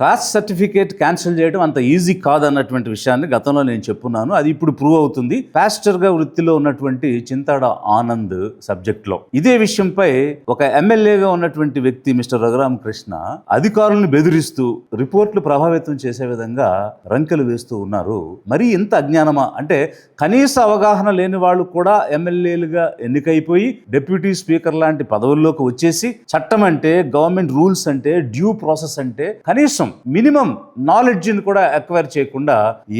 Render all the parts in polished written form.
Cost certificate cancel చేయడం అంత easy కాదన్నటువంటి విషయాన్ని గతంలో నేను చెప్పున్నాను. అది ఇప్పుడు ప్రూవ్ అవుతుంది. పాస్టర్గా వృత్తిలో ఉన్నటువంటి చింతాడ ఆనంద్ సబ్జెక్ట్లో ఇదే విషయంపై ఒక ఎమ్మెల్యేగా ఉన్నటువంటి వ్యక్తి మిస్టర్ రఘురామకృష్ణ అధికారులను బెదిరిస్తూ రిపోర్ట్లు ప్రభావితం చేసే విధంగా రంకెలు వేస్తూ ఉన్నారు. మరి ఇంత అజ్ఞానమా అంటే కనీస అవగాహన లేని వాళ్ళు కూడా ఎమ్మెల్యేలుగా ఎన్నికైపోయి డిప్యూటీ స్పీకర్ లాంటి పదవుల్లోకి వచ్చేసి చట్టం అంటే, గవర్నమెంట్ రూల్స్ అంటే, డ్యూ ప్రాసెస్ అంటే కనీసం మినిమం నాలెడ్జ్ని కూడా అక్వైర్ చేయకుండా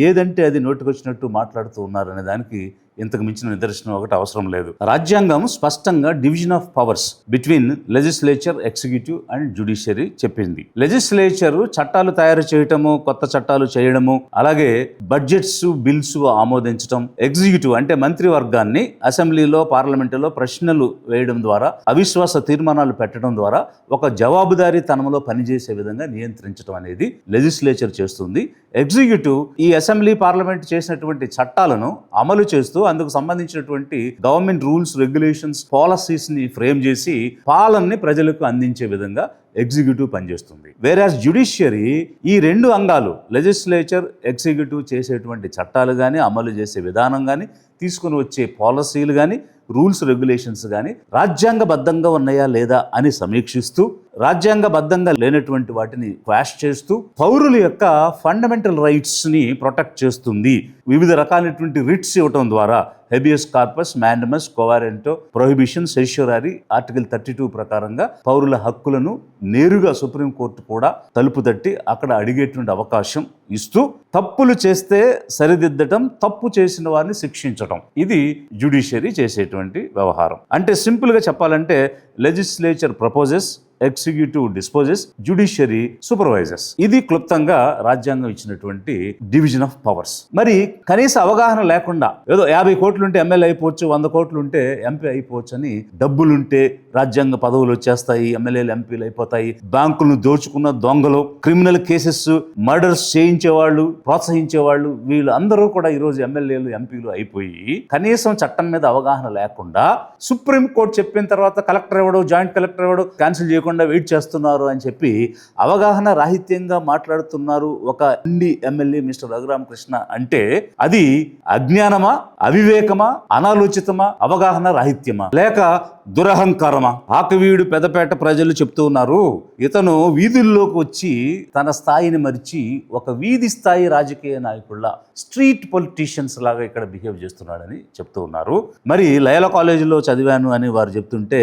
ఏదంటే అది నోటికొచ్చినట్టు మాట్లాడుతూ ఉన్నారనే దానికి ఇంతకు మించిన నిదర్శనం ఒకటి అవసరం లేదు. రాజ్యాంగం స్పష్టంగా division of powers between legislature, executive and judiciary చెప్పింది. లెజిస్లేచర్ చట్టాలు తయారు చేయటము, కొత్త చట్టాలు చేయడము, అలాగే బడ్జెట్స్, బిల్స్ ఆమోదించడం. ఎగ్జిక్యూటివ్ అంటే మంత్రివర్గాన్ని అసెంబ్లీలో, పార్లమెంటులో ప్రశ్నలు వేయడం ద్వారా, అవిశ్వాస తీర్మానాలు పెట్టడం ద్వారా ఒక జవాబుదారీతనంలో పనిచేసే విధంగా నియంత్రించడం అనేది లెజిస్లేచర్ చేస్తుంది. ఎగ్జిక్యూటివ్ ఈ అసెంబ్లీ, పార్లమెంట్ చేసినటువంటి చట్టాలను అమలు చేస్తూ అందుకు సంబంధించినటువంటి గవర్నమెంట్ రూల్స్, రెగ్యులేషన్స్, పాలసీస్ ని ఫ్రేమ్ చేసి పాలనని ప్రజలకు అందించే విధంగా ఎగ్జిక్యూటివ్ పనిచేస్తుంది. వేరాజ్ జ్యుడిషియరీ ఈ రెండు అంగాలు లెజిస్లేచర్, ఎగ్జిక్యూటివ్ చేసేటువంటి చట్టాలు కానీ, అమలు చేసే విధానం కానీ, తీసుకుని వచ్చే పాలసీలు కానీ, రూల్స్, రెగ్యులేషన్స్ కానీ రాజ్యాంగబద్ధంగా ఉన్నాయా లేదా అని సమీక్షిస్తూ, రాజ్యాంగబద్ధంగా లేనటువంటి వాటిని క్వాష్ చేస్తూ పౌరుల యొక్క ఫండమెంటల్ రైట్స్ని ప్రొటెక్ట్ చేస్తుంది. వివిధ రకాలైనటువంటి రిట్స్ ఇవ్వటం ద్వారా habeas corpus, mandamus, quo warranto, prohibition, certiorari article 32 ప్రకారంగా పౌరుల హక్కులను నేరుగా సుప్రీంకోర్టు కూడా తలుపు తట్టి అక్కడ అడిగేటువంటి అవకాశం ఇస్తూ తప్పులు చేస్తే సరిదిద్దటం, తప్పు చేసిన వారిని శిక్షించటం, ఇది జ్యుడిషియరీ చేసేటువంటి వ్యవహారం. అంటే సింపుల్గా చెప్పాలంటే legislature proposes, executive disposes, judiciary supervisors. ఇది క్లుప్తంగా రాజ్యాంగం ఇచ్చినటువంటి డివిజన్ ఆఫ్ పవర్స్. మరి కనీస అవగాహన లేకుండా ఏదో 50 కోట్లుంటే ఎమ్మెల్యే అయిపోవచ్చు, 100 కోట్లుంటే ఎంపీ అయిపోవచ్చు అని, డబ్బులుంటే రాజ్యాంగ పదవులు వచ్చేస్తాయి, ఎమ్మెల్యేలు, ఎంపీలు అయిపోతాయి, బ్యాంకులను దోచుకున్న దొంగలు, క్రిమినల్ కేసెస్, మర్డర్స్ చేయించేవాళ్ళు, ప్రోత్సహించేవాళ్ళు, వీళ్ళందరూ కూడా ఈరోజు ఎమ్మెల్యేలు, ఎంపీలు అయిపోయి కనీసం చట్టం మీద అవగాహన లేకుండా సుప్రీంకోర్టు చెప్పిన తర్వాత కలెక్టర్ ఎవడో, జాయింట్ కలెక్టర్ ఎవడో క్యాన్సిల్ చేయకుండా వెయిట్ చేస్తున్నారు అని చెప్పి అవగాహన రాహిత్యంగా మాట్లాడుతున్నారు ఒక ఇండి ఎమ్మెల్యే మిస్టర్ రఘురామకృష్ణ. అంటే అది అజ్ఞానమా, అవివేకమా, అనాలోచితమా, అవగాహన రాహిత్యమా, లేక దురహంకారమా? ఆకవీడు పెద్దపేట ప్రజలు చెప్తూ ఉన్నారు, ఇతను వీధుల్లోకి వచ్చి తన స్థాయిని మరిచి ఒక వీధి స్థాయి రాజకీయ నాయకుల్లా, స్ట్రీట్ పొలిటీషియన్స్ లాగా ఇక్కడ బిహేవ్ చేస్తున్నాడని చెప్తూ ఉన్నారు. మరి లయలా కాలేజీలో చదివాను అని వారు చెప్తుంటే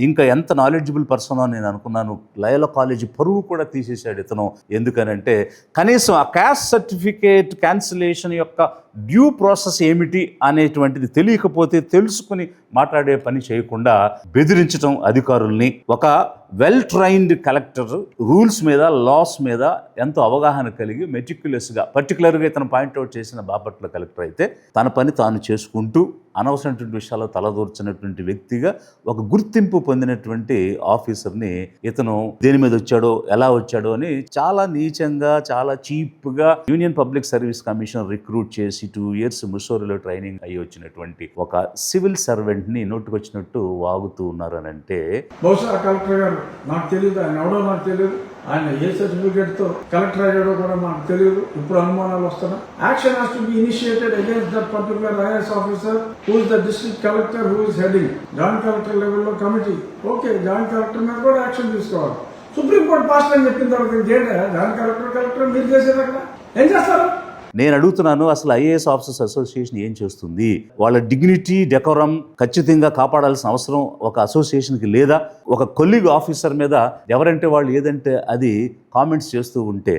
ఇంకా ఎంత నాలెడ్జబుల్ పర్సన్ అని నేను అనుకున్నాను. లయలా కాలేజీ పరువు కూడా తీసేశాడు ఇతను. ఎందుకనంటే కనీసం ఆ కాస్ట్ సర్టిఫికేట్ క్యాన్సిలేషన్ యొక్క డ్యూ ప్రాసెస్ ఏమిటి అనేటువంటిది తెలియకపోతే తెలుసుకుని మాట్లాడే పని చేయకుండా బెదిరించడం అధికారుల్ని. ఒక వెల్ ట్రైన్డ్ కలెక్టర్ రూల్స్ మీద, లాస్ మీద ఎంతో అవగాహన కలిగి మెటిక్యులస్గా, పర్టికులర్గా ఇతను పాయింట్అవుట్ చేసిన బాపట్ల కలెక్టర్ అయితే తన పని తాను చేసుకుంటూ అనవసరమైనటువంటి విషయాల్లో తలదూర్చినటువంటి వ్యక్తిగా ఒక గుర్తింపు పొందినటువంటి ఆఫీసర్ని ఇతను దేని మీద వచ్చాడో, ఎలా వచ్చాడో అని చాలా నీచంగా, చాలా చీప్గా union public service commission recruit చేసి 2 years ముస్సోరిలో ట్రైనింగ్ అయ్యి వచ్చినటువంటి ఒక సివిల్ సర్వెంట్ ని నోటుకొచ్చినట్టు వాగుతూ ఉన్నారనంటే, బహుశా కలెక్టర్ గారు నాకు తెలియదు, ఆయన ఎవడో నాకు తెలియదు, ఆయన ఏ సర్టిఫికేట్ తో కలెక్టర్ అయ్యాడో కూడా మాకు తెలియదు. ఇప్పుడు అనుమానాలు వస్తున్నాయి. Action has to be initiated against that particular IAS officer who is the district collector, who is heading joint collector లెవెల్లో కమిటీ. ఓకే, జాయింట్ కలెక్టర్ మీద కూడా యాక్షన్ తీసుకోవాలి. సుప్రీంకోర్టు పాస్ట్ అని చెప్పిన తర్వాత ఇంకేంటే జాయింట్ కలెక్టర్ మీరు చేసేది అక్కడ ఏం చేస్తారు? నేను అడుగుతున్నాను, అసలు ఐఏఎస్ ఆఫీసర్స్ అసోసియేషన్ ఏం చేస్తుంది? వాళ్ళ డిగ్నిటీ, డెకోరం ఖచ్చితంగా కాపాడాల్సిన అవసరం ఒక అసోసియేషన్కి లేదా? ఒక కొలీగ్ ఆఫీసర్ మీద ఎవరంటే వాళ్ళు ఏదంటే అది కామెంట్స్ చేస్తూ ఉంటే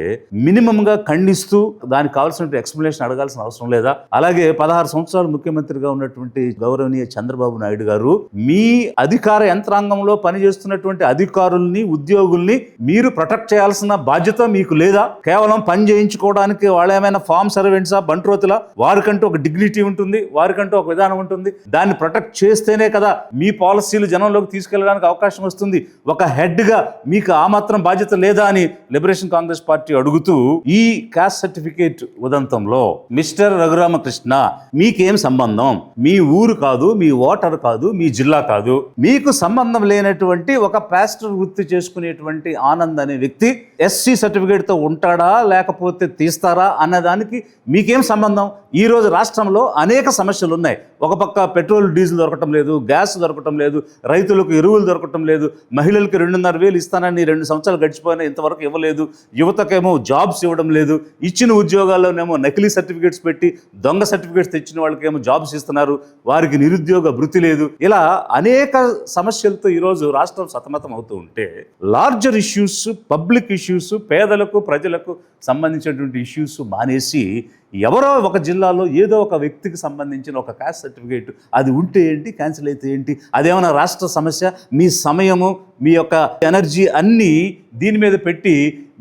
మినిమంగా ఖండిస్తూ దానికి కావాల్సిన ఎక్స్ప్లెనేషన్ అడగాల్సిన అవసరం లేదా? అలాగే 16 సంవత్సరాలు ముఖ్యమంత్రిగా ఉన్నటువంటి గౌరవనీయ చంద్రబాబు నాయుడు గారు మీ అధికార యంత్రాంగంలో పనిచేస్తున్నటువంటి అధికారుల్ని, ఉద్యోగుల్ని మీరు ప్రొటెక్ట్ చేయాల్సిన బాధ్యత మీకు లేదా? కేవలం పని చేయించుకోవడానికి వాళ్ళు ఏమైనా ఫామ్ ఫామ్ సర్వెంట్సా, బంట్రోతులా, వారికంటూ ఒక డిగ్నిటీ ఉంటుంది, వారికంటూ ఒక విధానం ఉంటుంది. దాన్ని ప్రొటెక్ట్ చేస్తేనే కదా మీ పాలసీలు జనంలోకి తీసుకెళ్ళడానికి అవకాశం వస్తుంది. ఒక హెడ్గా మీకు ఆ మాత్రం బాధ్యత లేదా అని లిబరేషన్ కాంగ్రెస్ పార్టీ అడుగుతూ ఈ కాస్ట్ సర్టిఫికేట్ ఉదంతంలో మిస్టర్ రఘురామకృష్ణ మీకేం సంబంధం? మీ ఊరు కాదు, మీ ఓటర్ కాదు, మీ జిల్లా కాదు. మీకు సంబంధం లేనటువంటి ఒక పాస్టర్ వృత్తి చేసుకునేటువంటి ఆనంద్ అనే వ్యక్తి ఎస్సీ సర్టిఫికేట్తో ఉంటాడా లేకపోతే తీస్తారా అన్నదానికి మీకేం సంబంధం? ఈ రోజు రాష్ట్రంలో అనేక సమస్యలు ఉన్నాయి. ఒక పక్క పెట్రోల్ డీజిల్ దొరకటం లేదు, గ్యాస్ దొరకటం లేదు, రైతులకు ఎరువులు దొరకటం లేదు, మహిళలకు 2,500,000 ఇస్తానని 2 సంవత్సరాలు గడిచిపోయినా ఇంతవరకు ఇవ్వలేదు, యువతకేమో జాబ్స్ ఇవ్వడం లేదు, ఇచ్చిన ఉద్యోగాల్లోనేమో నకిలీ సర్టిఫికేట్స్ పెట్టి దొంగ సర్టిఫికేట్స్ తెచ్చిన వాళ్ళకేమో జాబ్స్ ఇస్తున్నారు, వారికి నిరుద్యోగ భృతి లేదు. ఇలా అనేక సమస్యలతో ఈరోజు రాష్ట్రం సతమతం అవుతూ ఉంటే లార్జర్ ఇష్యూస్, పబ్లిక్ ఇష్యూస్, పేదలకు ప్రజలకు సంబంధించినటువంటి ఇష్యూస్ మానేసి ఎవరో ఒక జిల్లాలో ఏదో ఒక వ్యక్తికి సంబంధించిన ఒక కాస్ట్ సర్టిఫికేట్ అది ఉంటే ఏంటి, క్యాన్సిల్ అయితే ఏంటి, అదేమన్నా రాష్ట్ర సమస్య? మీ సమయము, మీ యొక్క ఎనర్జీ అన్నీ దీని మీద పెట్టి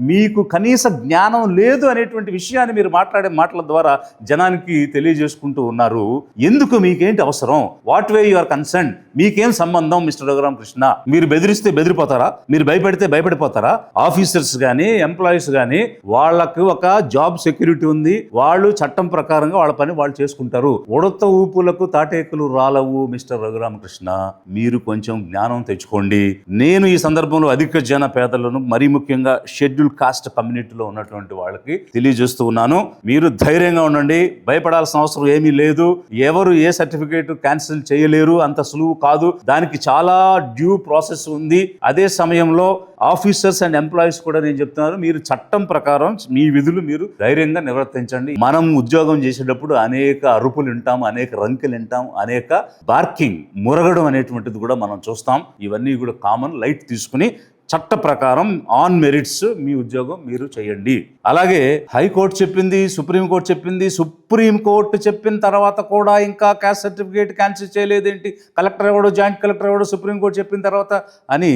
మీకు కనీస జ్ఞానం లేదు అనేటువంటి విషయాన్ని మీరు మాట్లాడే మాటల ద్వారా జనానికి తెలియజేసుకుంటూ ఉన్నారు. ఎందుకు? మీకేంటి అవసరం? What way you are concern? మీకేం సంబంధం మిస్టర్ రఘురామకృష్ణ? మీరు బెదిరిస్తే బెదిరిపోతారా? మీరు భయపెడితే భయపడిపోతారా? ఆఫీసర్స్ కానీ ఎంప్లాయీస్ కానీ వాళ్ళకు ఒక జాబ్ సెక్యూరిటీ ఉంది, వాళ్ళు చట్టం ప్రకారంగా వాళ్ళ పని వాళ్ళు చేసుకుంటారు. ఉడత ఊపులకు తాటేకులు రాలవు మిస్టర్ రఘురామకృష్ణ. మీరు కొంచెం జ్ఞానం తెచ్చుకోండి. నేను ఈ సందర్భంలో అధిక జన పేదలను, మరీ ముఖ్యంగా షెడ్యూల్ కాస్ట్ కమ్యూనిటీలో ఉన్నటువంటి వాళ్ళకి తెలియజేస్తూ ఉన్నాను. మీరు ధైర్యంగా ఉండండి, భయపడాల్సిన అవసరం ఏమీ లేదు. ఎవరు ఏ సర్టిఫికేట్ క్యాన్సిల్ చేయలేరు, అంత సులువు కాదు. దానికి చాలా డ్యూ ప్రాసెస్ ఉంది. అదే సమయంలో ఆఫీసర్స్ అండ్ ఎంప్లాయీస్ కూడా నేను చెప్తున్నాను, మీరు చట్టం ప్రకారం మీ విధులు మీరు ధైర్యంగా నిర్వర్తించండి. మనం ఉద్యోగం చేసేటప్పుడు అనేక అరుపులు వింటాం, అనేక రంకెలు వింటాం, అనేక బార్కింగ్, మురగడం అనేటువంటిది కూడా మనం చూస్తాం. ఇవన్నీ కూడా కామన్. లైట్ తీసుకుని చట్ట ప్రకారం ఆన్ మెరిట్స్ మీ ఉద్యోగం మీరు చేయండి. అలాగే హైకోర్టు చెప్పింది, సుప్రీంకోర్టు చెప్పింది, సుప్రీంకోర్టు చెప్పిన తర్వాత కూడా ఇంకా కాస్ట్ సర్టిఫికేట్ క్యాన్సిల్ చేయలేదేంటి, కలెక్టర్ ఎవడో, జాయింట్ కలెక్టర్ ఎవడో సుప్రీంకోర్టు చెప్పిన తర్వాత అని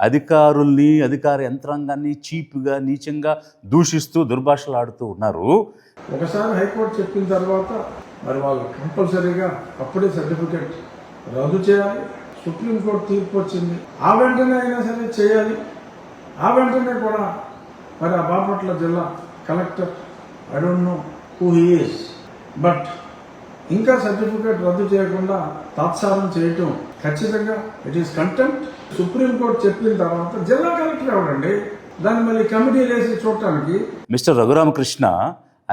అధికారుల్ని, అధికార యంత్రాంగాన్ని చీప్గా, నీచంగా దూషిస్తూ దుర్భాషలాడుతూ ఉన్నారు. ఒకసారి హైకోర్టు చెప్పిన తర్వాత మరి వాళ్ళు కంపల్సరీగా అప్పుడే సర్టిఫికేట్ రద్దు చేయాలి. సుప్రీంకోర్టు తీర్పు వచ్చింది, ఆ వెంటనే అయినా సరే చేయాలి. ఆ వెంటనే కూడా మరి ఆ బాపట్ల జిల్లా collector, I don't know who he is, but ఇంకా సర్టిఫికేట్ రద్దు చేయకుండా తాత్సారం చేయటం ఖచ్చితంగా ఇట్ ఈస్ కంటెంప్ట్. సుప్రీంకోర్టు చెప్పిన తర్వాత జిల్లా కలెక్టర్ ఎవరండి దాన్ని మళ్ళీ కమిటీ వేసి చూడటానికి? Mister Raghurama Krishna,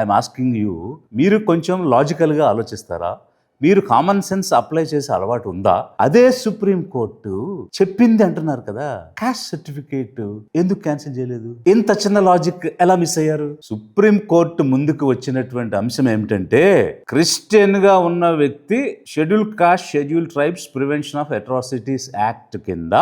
I'm asking you, మీరు కొంచెం లాజికల్గా ఆలోచిస్తారా? మీరు కామన్ సెన్స్ అప్లై చేసే అలవాటు ఉందా? అదే సుప్రీంకోర్టు చెప్పింది అంటున్నారు కదా, కాస్ట్ సర్టిఫికేట్ ఎందుకు క్యాన్సిల్ చేయలేదు? ఇంత చిన్న లాజిక్ ఎలా మిస్ అయ్యారు? సుప్రీంకోర్టు ముందుకు వచ్చినటువంటి అంశం ఏమిటంటే, క్రిస్టియన్ గా ఉన్న వ్యక్తి schedule caste, schedule tribes prevention of atrocities act కింద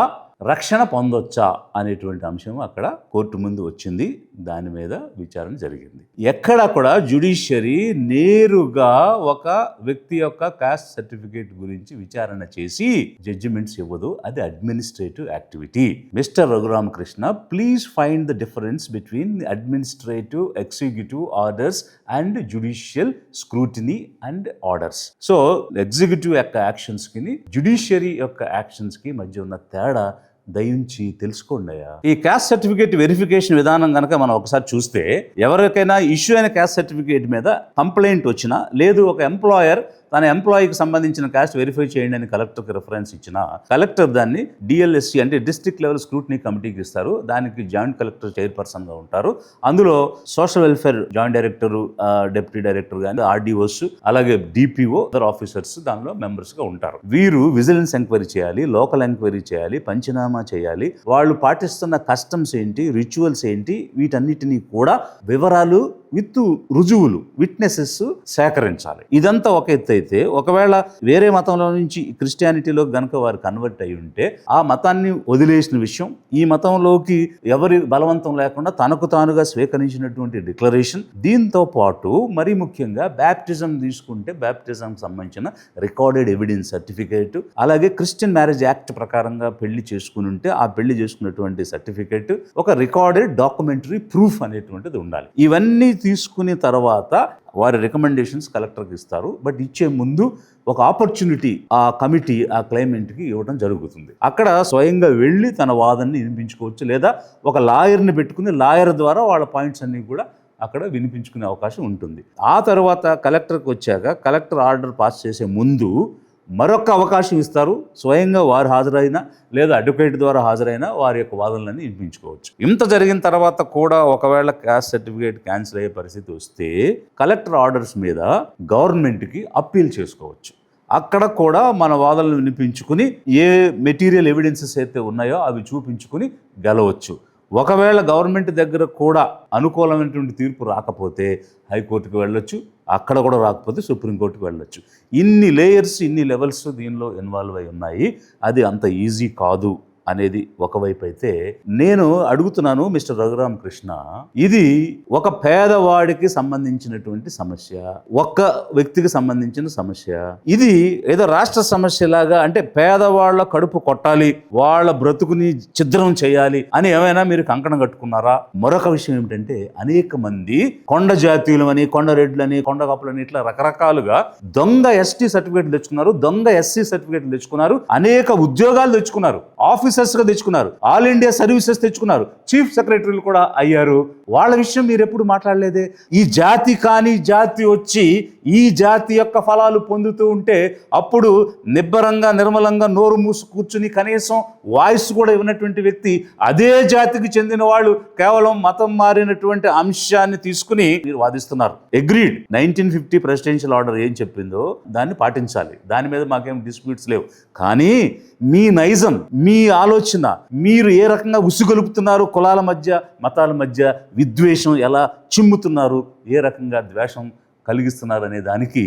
రక్షణ పొందొచ్చా అనేటువంటి అంశం అక్కడ కోర్టు ముందు వచ్చింది. దాని మీద విచారణ జరిగింది. ఎక్కడా కూడా జ్యుడిషియరీ నేరుగా ఒక వ్యక్తి యొక్క కాస్ట్ సర్టిఫికేట్ గురించి విచారణ చేసి జడ్జిమెంట్స్ ఇవ్వదు. అది administrative activity. Mister Raghurama Krishna, please find the difference between administrative, executive orders and judicial scrutiny and orders. So executive యొక్క యాక్షన్స్ కి, జ్యుడిషియరీ యొక్క యాక్షన్స్ కి మధ్య ఉన్న తేడా దయించి తెలుసుకోండి. ఈ క్యాస్ట్ సర్టిఫికేట్ వెరిఫికేషన్ విధానం కనుక మనం ఒకసారి చూస్తే, ఎవరికైనా ఇష్యూ అయిన క్యాస్ట్ సర్టిఫికేట్ మీద కంప్లైంట్ వచ్చినా, లేదు ఒక ఎంప్లాయర్ తన ఎంప్లాయీకి సంబంధించిన క్యాస్ట్ వెరిఫై చేయండి అని కలెక్టర్కి రిఫరెన్స్ ఇచ్చినా, కలెక్టర్ దాన్ని డిఎల్ఎస్సి అంటే డిస్ట్రిక్ట్ లెవెల్ స్క్రూటినీ కమిటీకి ఇస్తారు. దానికి జాయింట్ కలెక్టర్ చైర్పర్సన్గా ఉంటారు. అందులో social welfare joint director, deputy director కానీ, ఆర్డీఓస్, అలాగే డిపిఓ, అదర్ ఆఫీసర్స్ దానిలో మెంబర్స్గా ఉంటారు. వీరు విజిలెన్స్ ఎంక్వైరీ చేయాలి, లోకల్ ఎంక్వైరీ చేయాలి, పంచనామా చేయాలి. వాళ్ళు పాటిస్తున్న కస్టమ్స్ ఏంటి, రిచువల్స్ ఏంటి, వీటన్నిటినీ కూడా వివరాలు విత్ రుజువులు, విట్నెసెస్ సేకరించాలి. ఇదంతా ఒక ఎత్తు అయితే, ఒకవేళ వేరే మతంలో నుంచి క్రిస్టియానిటీలో గనక వారు కన్వర్ట్ అయి ఉంటే, ఆ మతాన్ని వదిలేసిన విషయం, ఈ మతంలోకి ఎవరి బలవంతం లేకుండా తనకు తానుగా స్వీకరించినటువంటి డిక్లరేషన్, దీంతో పాటు మరీ ముఖ్యంగా బ్యాప్టిజం తీసుకుంటే బ్యాప్టిజం సంబంధించిన రికార్డెడ్ ఎవిడెన్స్ సర్టిఫికేట్, అలాగే క్రిస్టియన్ మ్యారేజ్ యాక్ట్ ప్రకారంగా పెళ్లి చేసుకుని ఉంటే ఆ పెళ్లి చేసుకున్నటువంటి సర్టిఫికేట్, ఒక రికార్డెడ్ డాక్యుమెంటరీ ప్రూఫ్ అనేటువంటిది ఉండాలి. ఇవన్నీ తీసుకునే తర్వాత వారి రికమెండేషన్స్ కలెక్టర్కి ఇస్తారు. బట్ ఇచ్చే ముందు ఒక ఆపర్చునిటీ ఆ కమిటీ ఆ క్లైమెంట్కి ఇవ్వడం జరుగుతుంది. అక్కడ స్వయంగా వెళ్ళి తన వాదనని వినిపించుకోవచ్చు, లేదా ఒక లాయర్ని పెట్టుకుని లాయర్ ద్వారా వాళ్ళ పాయింట్స్ అన్నీ కూడా అక్కడ వినిపించుకునే అవకాశం ఉంటుంది. ఆ తర్వాత కలెక్టర్కి వచ్చాక కలెక్టర్ ఆర్డర్ పాస్ చేసే ముందు మరొక అవకాశం ఇస్తారు. స్వయంగా వారు హాజరైనా లేదా అడ్వకేట్ ద్వారా హాజరైనా వారి యొక్క వాదనలన్నీ వినిపించుకోవచ్చు. ఇంత జరిగిన తర్వాత కూడా ఒకవేళ క్యాస్ట్ సర్టిఫికేట్ క్యాన్సిల్ అయ్యే పరిస్థితి వస్తే కలెక్టర్ ఆర్డర్స్ మీద గవర్నమెంట్కి అప్పీల్ చేసుకోవచ్చు. అక్కడ కూడా మన వాదనలు వినిపించుకుని ఏ మెటీరియల్ ఎవిడెన్సెస్ అయితే ఉన్నాయో అవి చూపించుకుని గెలవచ్చు. ఒకవేళ గవర్నమెంట్ దగ్గర కూడా అనుకూలమైనటువంటి తీర్పు రాకపోతే హైకోర్టుకు వెళ్ళొచ్చు, అక్కడ కూడా రాకపోతే సుప్రీంకోర్టుకు వెళ్ళొచ్చు. ఇన్ని లేయర్స్, ఇన్ని లెవెల్స్ దీనిలో ఇన్వాల్వ్ అయి ఉన్నాయి. అది అంత ఈజీ కాదు అనేది ఒకవైపు అయితే, నేను అడుగుతున్నాను మిస్టర్ రఘురామకృష్ణ, ఇది ఒక పేదవాడికి సంబంధించినటువంటి సమస్య, ఒక్క వ్యక్తికి సంబంధించిన సమస్య. ఇది ఏదో రాష్ట్ర సమస్యలాగా, అంటే పేదవాళ్ళ కడుపు కొట్టాలి, వాళ్ళ బ్రతుకుని ఛిద్రం చేయాలి అని ఏమైనా మీరు కంకణం కట్టుకున్నారా? మరొక విషయం ఏమిటంటే, అనేక మంది కొండ జాతీయులని, కొండ రెడ్లని, కొండ కప్పులని ఇట్లా రకరకాలుగా దొంగ ఎస్టీ సర్టిఫికేట్లు తెచ్చుకున్నారు, దొంగ ఎస్సీ సర్టిఫికేట్లు తెచ్చుకున్నారు, అనేక ఉద్యోగాలు తెచ్చుకున్నారు, ఆఫీసర్స్గా తెచ్చుకున్నారు, ఆల్ ఇండియా సర్వీసెస్ తెచ్చుకున్నారు, చీఫ్ సెక్రటరీలు కూడా అయ్యారు. వాళ్ళ విషయం మీరు ఎప్పుడు మాట్లాడలేదే. ఈ జాతి కాని జాతి వచ్చి ఈ జాతి యొక్క ఫలాలు పొందుతూ ఉంటే అప్పుడు నిబ్బరంగా నిర్మలంగా నోరు మూసు కూర్చుని కనీసం వాయిస్ కూడా ఇవ్వనటువంటి వ్యక్తి, అదే జాతికి చెందిన వాళ్ళు కేవలం మతం మారినటువంటి అంశాన్ని తీసుకుని మీరు వాదిస్తున్నారు. అగ్రీడ్, 1950 ప్రెసిడెన్షియల్ ఆర్డర్ ఏం చెప్పిందో దాన్ని పాటించాలి, దాని మీద మాకేం డిస్ప్యూట్స్ లేవు. కానీ మీ నైజం, మీ ఆలోచన, మీరు ఏ రకంగా ఉసుగొలుపుతున్నారు, కులాల మధ్య మతాల మధ్య విద్వేషం ఎలా చిమ్ముతున్నారు, ఏ రకంగా ద్వేషం కలిగిస్తున్నారు అనే దానికి,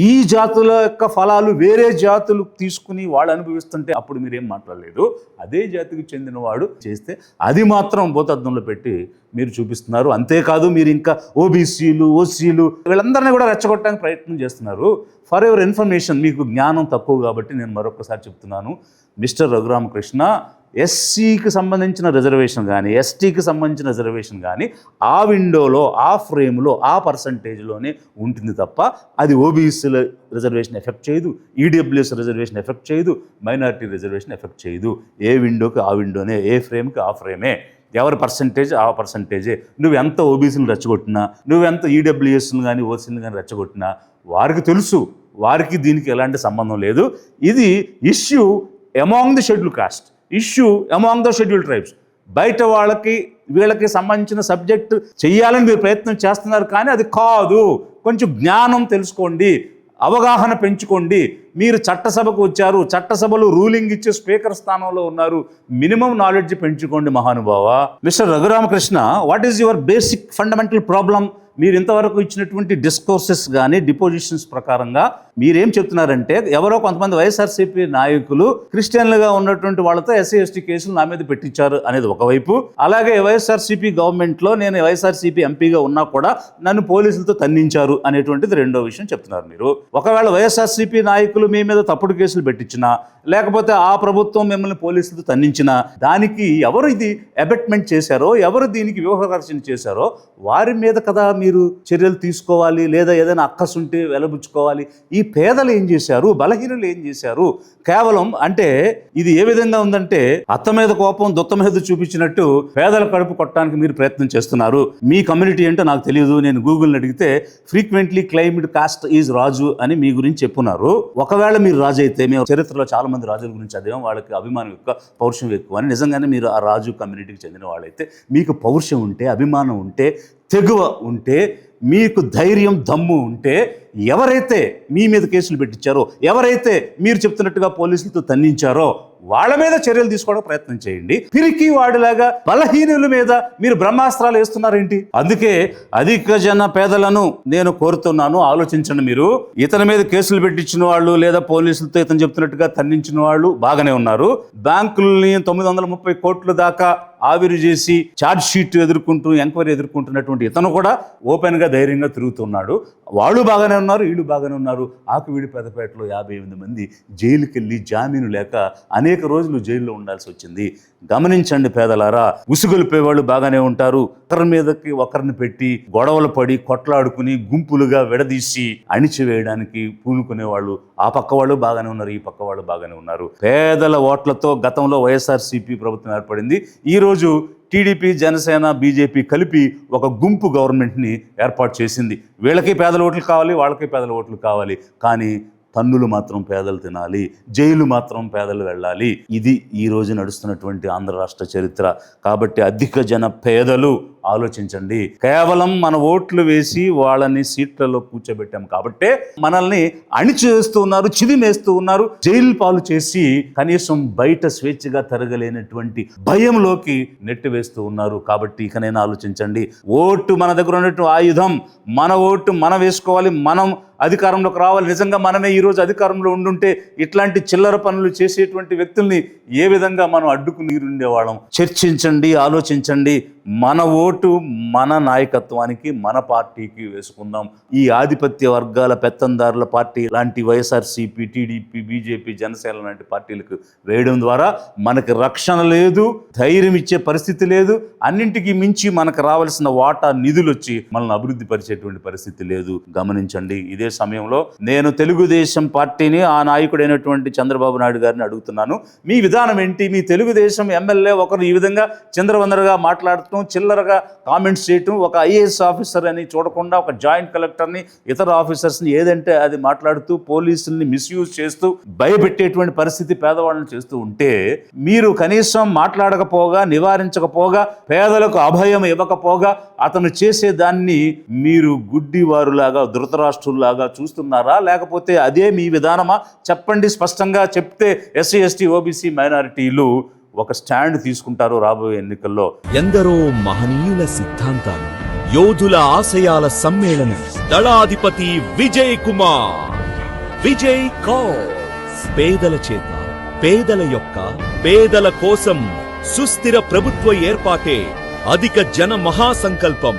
ఈ జాతుల యొక్క ఫలాలు వేరే జాతులు తీసుకుని వాళ్ళు అనుభవిస్తుంటే అప్పుడు మీరేం మాట్లాడలేదు. అదే జాతికి చెందినవాడు చేస్తే అది మాత్రం భూతద్దంలో పెట్టి మీరు చూపిస్తున్నారు. అంతేకాదు, మీరు ఇంకా ఓబీసీలు, ఓసీలు వీళ్ళందరినీ కూడా రెచ్చగొట్టడానికి ప్రయత్నం చేస్తున్నారు. ఫర్ యువర్ ఇన్ఫర్మేషన్, మీకు జ్ఞానం తక్కువ కాబట్టి నేను మరొకసారి చెప్తున్నాను, మిస్టర్ రఘురామకృష్ణ, ఎస్సీకి సంబంధించిన రిజర్వేషన్ కానీ, ఎస్టీకి సంబంధించిన రిజర్వేషన్ కానీ ఆ విండోలో, ఆ ఫ్రేమ్లో, ఆ పర్సంటేజ్లోనే ఉంటుంది తప్ప అది ఓబీసీల రిజర్వేషన్ ఎఫెక్ట్ చేయదు, ఈడబ్ల్యూఎస్ రిజర్వేషన్ ఎఫెక్ట్ చేయదు, మైనారిటీ రిజర్వేషన్ ఎఫెక్ట్ చేయదు. ఏ విండోకి ఆ విండోనే, ఏ ఫ్రేమ్కి ఆ ఫ్రేమే, ఎవరి పర్సంటేజ్ ఆ పర్సంటేజే. నువ్వు ఎంత ఓబీసీలు రెచ్చగొట్టినా, నువ్వెంత ఈడబ్ల్యూఎస్ని కానీ ఓసీని కానీ రెచ్చగొట్టినా వారికి తెలుసు, వారికి దీనికి ఎలాంటి సంబంధం లేదు. ఇది issue among the schedule caste, issue among the schedule tribes. బయట వాళ్ళకి వీళ్ళకి సంబంధించిన సబ్జెక్టు చెయ్యాలని మీరు ప్రయత్నం చేస్తున్నారు, కానీ అది కాదు. కొంచెం జ్ఞానం తెలుసుకోండి, అవగాహన పెంచుకోండి. మీరు చట్టసభకు వచ్చారు, చట్టసభలో రూలింగ్ ఇచ్చే స్పీకర్ స్థానంలో ఉన్నారు, మినిమం నాలెడ్జ్ పెంచుకోండి మహానుభావ. Mister Raghurama Krishna, what is your basic fundamental problem? మీరు ఇంతవరకు ఇచ్చినటువంటి డిస్కోర్సెస్ కానీ డిపోజిషన్స్ ప్రకారంగా మీరేం చెప్తున్నారంటే, ఎవరో కొంతమంది వైఎస్ఆర్సీపీ నాయకులు క్రిస్టియన్లుగా ఉన్నటువంటి వాళ్ళతో ఎస్సీ ఎస్టీ కేసులు నా మీద పెట్టించారు అనేది ఒకవైపు, అలాగే వైఎస్ఆర్సీపీ గవర్నమెంట్లో నేను వైఎస్ఆర్సీపీ ఎంపీగా ఉన్నా కూడా నన్ను పోలీసులతో తన్నించారు అనేటువంటిది రెండో విషయం చెప్తున్నారు మీరు. ఒకవేళ వైఎస్ఆర్సీపీ నాయకులు మీ మీద తప్పుడు కేసులు పెట్టించినా, లేకపోతే ఆ ప్రభుత్వం మిమ్మల్ని పోలీసులతో తన్నించినా, దానికి ఎవరు ఇది అబెట్మెంట్ చేశారో, ఎవరు దీనికి వ్యూహకర్షణ చేశారో వారి మీద కదా మీరు చర్యలు తీసుకోవాలి, లేదా ఏదైనా అక్కసు ఉంటే వెలబుచ్చుకోవాలి. ఈ పేదలు ఏం చేశారు, బలహీనులు ఏం చేశారు? కేవలం అంటే ఇది ఏ విధంగా ఉందంటే, అత్త మీద కోపం దుత్త మీద చూపించినట్టు పేదల కడుపు కొట్టడానికి మీరు ప్రయత్నం చేస్తున్నారు. మీ కమ్యూనిటీ ఏంటో నాకు తెలియదు, నేను గూగుల్ని అడిగితే ఫ్రీక్వెంట్లీ క్లైమ్డ్ కాస్ట్ ఈజ్ రాజు అని మీ గురించి చెప్పున్నారు. ఒకవేళ మీరు రాజు అయితే, మేము చరిత్రలో చాలా మంది రాజుల గురించి చదివాం, వాళ్ళకి అభిమానం ఎక్కువ, పౌరుషం ఎక్కువ అని. నిజంగానే మీరు ఆ రాజు కమ్యూనిటీకి చెందిన వాళ్ళైతే, మీకు పౌరుషం ఉంటే, అభిమానం ఉంటే, తెగువ ఉంటే, మీకు ధైర్యం దమ్ము ఉంటే, ఎవరైతే మీ మీద కేసులు పెట్టించారో, ఎవరైతే మీరు చెప్తున్నట్టుగా పోలీసులతో తన్నించారో వాళ్ళ మీద చర్యలు తీసుకోవడం ప్రయత్నం చేయండి. పిరికి వాడిలాగా బలహీనుల మీద మీరు బ్రహ్మాస్త్రాలు వేస్తున్నారేంటి? అందుకే అధిక జన పేదలను నేను కోరుతున్నాను, ఆలోచించండి. మీరు ఇతని మీద కేసులు పెట్టించిన వాళ్ళు, లేదా పోలీసులతో ఇతను చెప్తున్నట్టుగా తన్నించిన వాళ్ళు బాగానే ఉన్నారు. బ్యాంకుల్ని 930 కోట్ల దాకా ఆవిరి చేసి ఛార్జ్ షీట్ ఎదుర్కొంటూ, ఎంక్వైరీ ఎదుర్కొంటున్నటువంటి ఇతను కూడా ఓపెన్గా ధైర్యంగా తిరుగుతున్నాడు. వాళ్ళు బాగానే ఉన్నారు, వీళ్ళు బాగానే ఉన్నారు. ఆకువీడిపేదపేటలో 58 మంది జైలుకి వెళ్ళి జామీను లేక అనేక రోజులు జైల్లో ఉండాల్సి వచ్చింది. గమనించండి పేదలారా, ఉసుగొలిపేవాళ్ళు బాగానే ఉంటారు. ఒకరి మీదకి ఒకరిని పెట్టి గొడవలు పడి కొట్లాడుకుని గుంపులుగా విడదీసి అణిచివేయడానికి పూనుకునేవాళ్ళు ఆ పక్క వాళ్ళు బాగానే ఉన్నారు, ఈ పక్క వాళ్ళు బాగానే ఉన్నారు. పేదల ఓట్లతో గతంలో వైఎస్ఆర్సీపీ ప్రభుత్వం ఏర్పడింది. ఈరోజు టీడీపీ, జనసేన, బీజేపీ కలిపి ఒక గుంపు గవర్నమెంట్ని ఏర్పాటు చేసింది. వీళ్ళకి పేదల ఓట్లు కావాలి, వాళ్ళకి పేదల ఓట్లు కావాలి. కానీ పన్నులు మాత్రం పేదలు తినాలి, జైలు మాత్రం పేదలు వెళ్ళాలి. ఇది ఈ రోజు నడుస్తున్నటువంటి ఆంధ్ర రాష్ట్ర చరిత్ర. కాబట్టి అధిక జన పేదలు ఆలోచించండి. కేవలం మన ఓట్లు వేసి వాళ్ళని సీట్లలో కూర్చోబెట్టాం కాబట్టే మనల్ని అణిచేస్తూ ఉన్నారు, చిదిమేస్తూ ఉన్నారు, జైలు పాలు చేసి కనీసం బయట స్వేచ్ఛగా తిరగలేనటువంటి భయంలోకి నెట్టివేస్తూ ఉన్నారు. కాబట్టి ఇకనైనా ఆలోచించండి. ఓటు మన దగ్గర ఉన్నటువంటి ఆయుధం. మన ఓటు మనం వేసుకోవాలి, మనం అధికారంలోకి రావాలి. నిజంగా మనమే ఈరోజు అధికారంలో ఉండుంటే ఇట్లాంటి చిల్లర పనులు చేసేటువంటి వ్యక్తుల్ని ఏ విధంగా మనం అడ్డుకుని ఉండేవాళ్ళం? చర్చించండి, ఆలోచించండి. మన ఓటు మన నాయకత్వానికి, మన పార్టీకి వేసుకుందాం. ఈ ఆధిపత్య వర్గాల పెత్తందారుల పార్టీ లాంటి వైఎస్ఆర్సీపీ, టీడీపీ, బీజేపీ, జనసేన లాంటి పార్టీలకు వేయడం ద్వారా మనకి రక్షణ లేదు, ధైర్యం ఇచ్చే పరిస్థితి లేదు. అన్నింటికీ మించి మనకు రావాల్సిన వాటా నిధులు వచ్చి మనల్ని అభివృద్ధి పరిచేటువంటి పరిస్థితి లేదు. గమనించండి. ఇదే సమయంలో నేను తెలుగుదేశం పార్టీని, ఆ నాయకుడైనటువంటి చంద్రబాబు నాయుడు గారిని అడుగుతున్నాను, మీ విధానం ఏంటి? మీ తెలుగుదేశం ఎమ్మెల్యే ఒకరు ఈ విధంగా చంద్రవందరగా మాట్లాడుతూ చిల్లరగా కామెంట్స్ చేయటం, ఒక ఐఏఎస్ ఆఫీసర్ అని చూడకుండా ఒక జాయింట్ కలెక్టర్ని, ఇతర ఆఫీసర్స్ని ఏదంటే అది మాట్లాడుతూ పోలీసుల్ని మిస్యూజ్ చేస్తూ భయపెట్టేటువంటి పరిస్థితి పేదవాళ్ళని చేస్తూ ఉంటే, మీరు కనీసం మాట్లాడకపోగా, నివారించకపోగా, పేదలకు అభయం ఇవ్వకపోగా అతను చేసేదాన్ని మీరు గుడ్డివారులాగా, ధృతరాష్ట్రులాగా చూస్తున్నారా? లేకపోతే అదే మీ విధానమా? చెప్పండి. స్పష్టంగా చెప్తే ఎస్సీ, ఎస్టీ, ఓబీసీ, మైనారిటీలు ఒక స్టాండ్ తీసుకుంటారు రాబోయే ఎన్నికల్లో. ఎందరో మహనీయుల సిద్ధాంతాలు, యోధుల ఆశయాల సమ్మేళనం. దళాధిపతి విజయ్ కుమార్. విజయ్ కాస్. పేదల చేత, పేదల యొక్క, పేదల కోసం సుస్థిర ప్రభుత్వ ఏర్పాటే అధిక జన మహాసంకల్పం.